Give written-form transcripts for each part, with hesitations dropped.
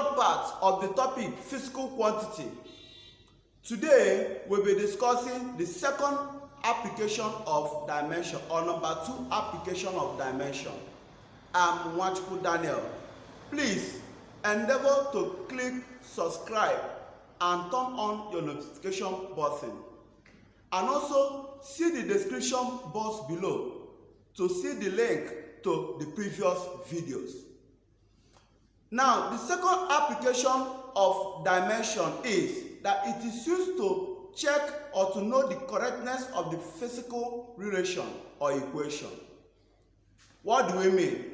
third part of the topic physical quantity. Today we'll be discussing the second application of dimension, or number 2 application of dimension. I'm Quantities Daniel. Please endeavor to click subscribe and turn on your notification button, and also see the description box below to see the link to the previous videos. Now, the second application of dimension is that it is used to check or to know the correctness of the physical relation or equation. What do we mean?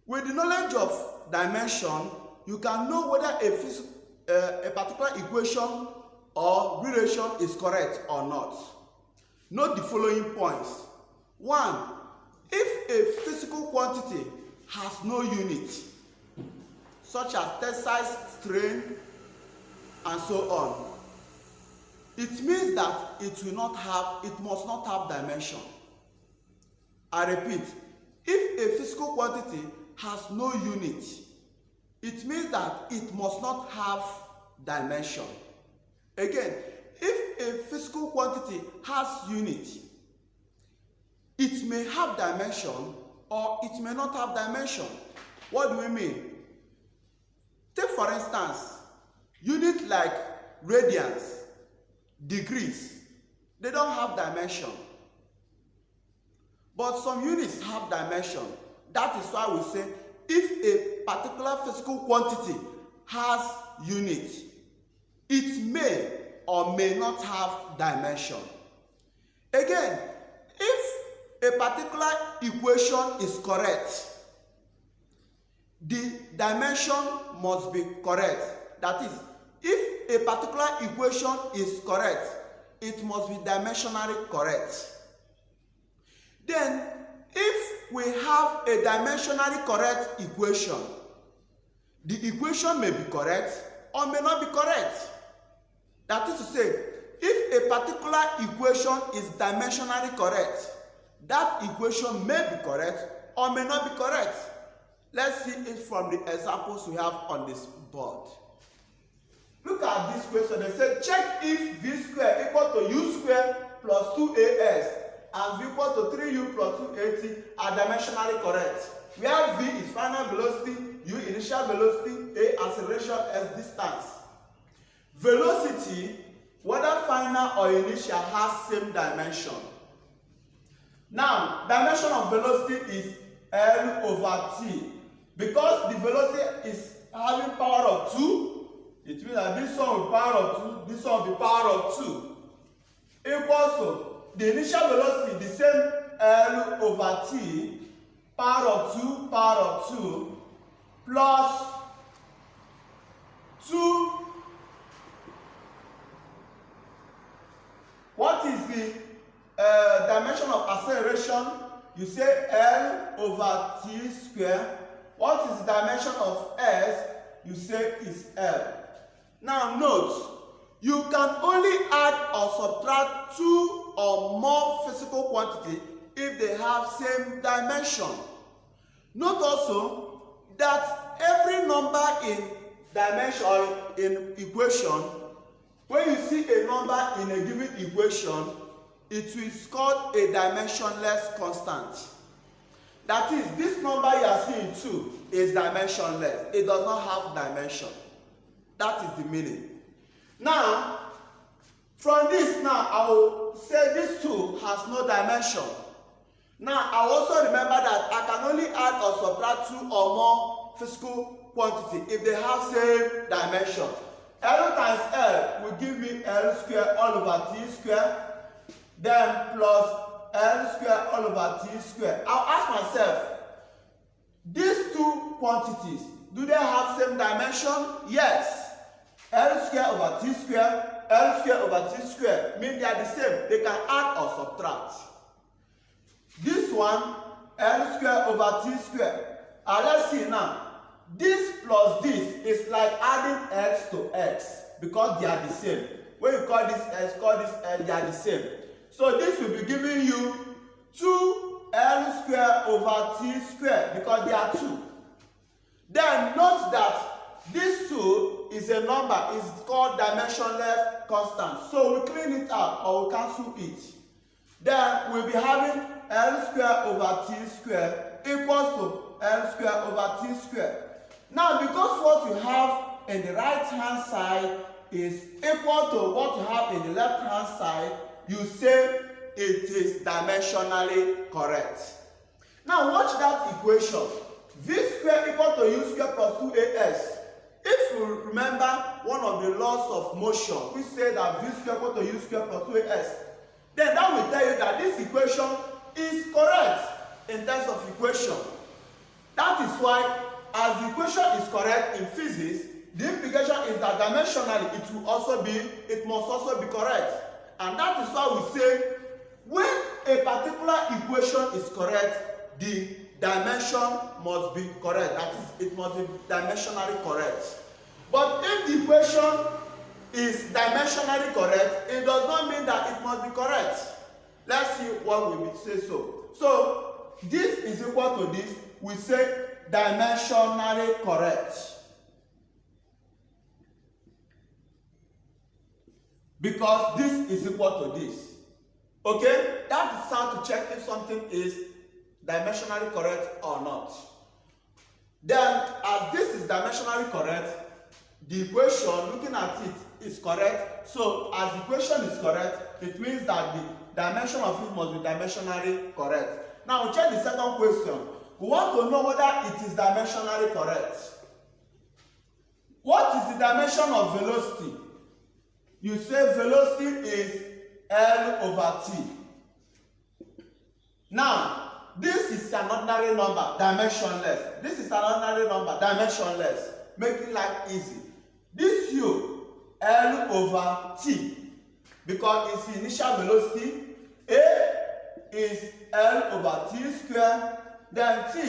With the knowledge of dimension, you can know whether a particular equation or relation is correct or not. Note the following points. 1. If a physical quantity has no unit, such as tensile strain and so on, it means that it must not have dimension. I repeat, if a physical quantity has no unit, it means that it must not have dimension. Again, if a physical quantity has unit, it may have dimension or it may not have dimension. What do we mean? Take for instance, unit like radians, degrees, they don't have dimension. But some units have dimension. That is why we say if a particular physical quantity has unit, it may or may not have dimension. Again, if a particular equation is correct, the dimension must be correct. That is, if a particular equation is correct, it must be dimensionally correct. Then, if we have a dimensionally correct equation, the equation may be correct or may not be correct. That is to say, if a particular equation is dimensionally correct, that equation may be correct or may not be correct. Let's see it from the examples we have on this board. Look at this question. They say check if v square equal to u square plus 2as and v equal to 3u plus 2at are dimensionally correct. Where v is final velocity, u initial velocity, a acceleration, s distance. Velocity, whether final or initial, has same dimension. Now, dimension of velocity is L over t. Because the velocity is having power of 2, it means that this one will be power of 2, this one will be power of 2. Equals to the initial velocity, the same L over t, power of 2, plus 2. What is the dimension of acceleration? You say L over t square. What is the dimension of s? You say is L. Now note, you can only add or subtract 2 or more physical quantity if they have same dimension. Note also that every number in dimension or in equation, when you see a number in a given equation, it is called a dimensionless constant. That is, this number you are seeing 2 is dimensionless. It does not have dimension. That is the meaning. Now, from this now, I will say this 2 has no dimension. Now, I also remember that I can only add or subtract 2 or more physical quantity if they have same dimension. L times L will give me L square all over t square, then plus L square all over t square. I'll ask myself, these two quantities, do they have same dimension? Yes. L square over t square, L square over t square mean they are the same. They can add or subtract. This one, L square over t square. Let's see now. This plus this is like adding x to x because they are the same. When you call this x, call this l, they are the same. So this will be giving you 2l square over t square because they are 2. Then note that this 2 2 is a number, it's called dimensionless constant. So we clean it out or we cancel it. Then we'll be having L squared over T squared equals to L squared over T squared. Now, because what you have in the right hand side is equal to what you have in the left hand side, you say it is dimensionally correct. Now watch that equation. V squared equal to U squared plus 2AS. If you remember one of the laws of motion, we say that V squared equal to U squared plus 2AS, then that will tell you that this equation is correct in terms of equation. That is why, as the equation is correct in physics, the implication is that dimensionally it must also be correct. And that is why we say when a particular equation is correct, the dimension must be correct. That is, it must be dimensionally correct. But if the equation is dimensionally correct, it does not mean that it must be correct. Let's see what we say so. So this is equal to this, we say dimensionally correct. Because this is equal to this. Okay? That is how to check if something is dimensionally correct or not. Then, as this is dimensionally correct, the equation, looking at it, is correct. So, as the equation is correct, it means that the dimension of it must be dimensionally correct. Now, check the second question. We want to know whether it is dimensionally correct. What is the dimension of velocity? You say velocity is L over T. Now, this is an ordinary number, dimensionless. This is an ordinary number, dimensionless. Making life easy. This U, L over T, because it's the initial velocity. A is L over T squared, then T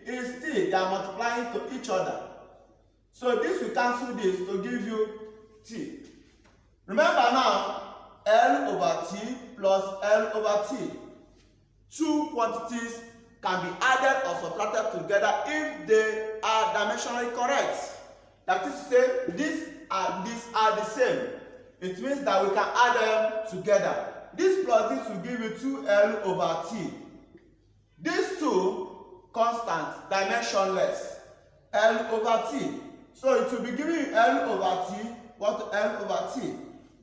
is T. They are multiplying to each other. So this will cancel this to give you T. Remember now, L over T plus L over T. Two quantities can be added or subtracted together if they are dimensionally correct. That is to say, these are the same. It means that we can add them together. This plus this will give you 2L over T. These two constants, dimensionless, L over T. So it will be giving you L over T, what L over T.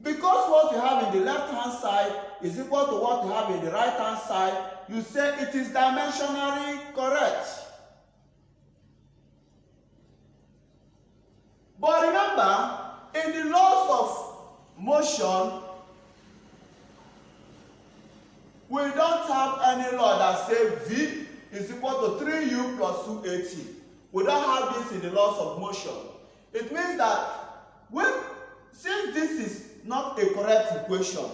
Because what you have in the left hand side is equal to what you have in the right hand side, you say it is dimensionally correct. But remember, in the laws of motion, we don't have any law that says V is equal to 3U plus 2AT. We don't have this in the laws of motion. It means that since this is not a correct equation,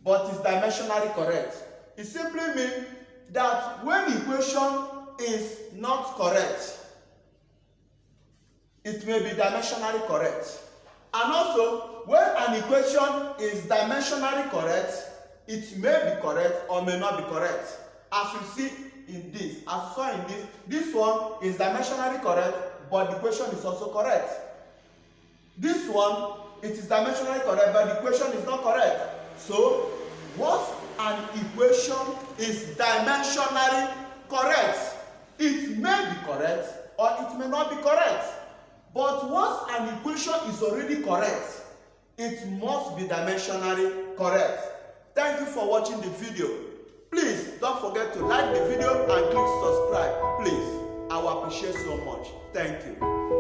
but is dimensionally correct, it simply means that when the equation is not correct, it may be dimensionally correct. And also, when an equation is dimensionally correct, it may be correct or may not be correct. As you see in this, as you saw in this one is dimensionally correct, but the equation is also correct. This one, it is dimensionally correct, but the equation is not correct. So, once an equation is dimensionally correct, it may be correct or it may not be correct. But once an equation is already correct, it must be dimensionally correct. Thank you for watching the video. Please don't forget to like the video and click subscribe. Please, I will appreciate so much. Thank you.